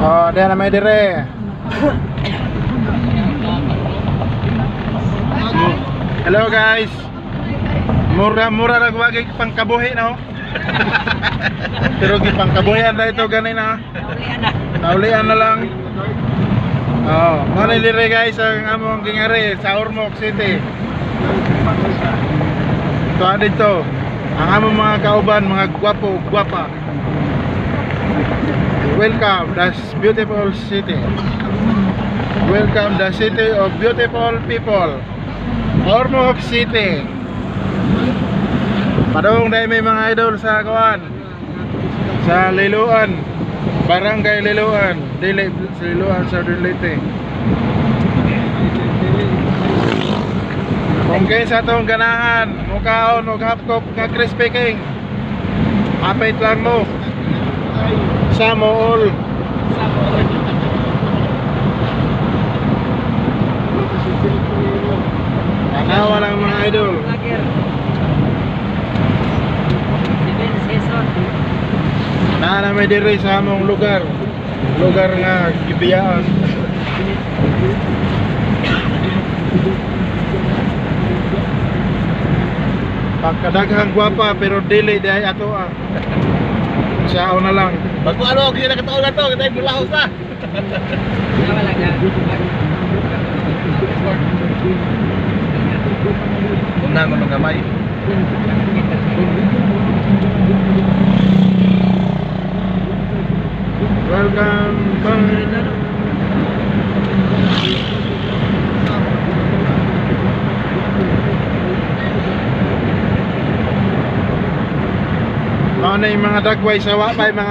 Oh, diyan na may dire. Hello guys. Mura-mura ra wagi pangkabuhi no. Pero gipangkabuhian na ito ganin na. Naulian na lang. Oh, muna dire guys ang among gingari sa Ormoc City. Ito dito. Ang among mga kauban, mga gwapo, gwapa. Welcome this beautiful city. Welcome the city of beautiful people. Ormoc City. Padong dahil may mga idol sa kawan. Sa Liloan, Barangay Liloan, Dili sa Liloan, Southern Leyte. Kung kayo sa itong ganahan, mukaon o hapkop nga crispy king, apit lang mo. Samool. Tanawa lang mga idol. Na may diri sa among lugar nga gibiyaan. Pagkadaghang gwapa pero dili diay ato ah. Siya na lang. Bago ano, kaya nakataon na to, kita yung bulahos na. Unang mga gamay. Welcome back. Ano yung mga dagway sa wapay mga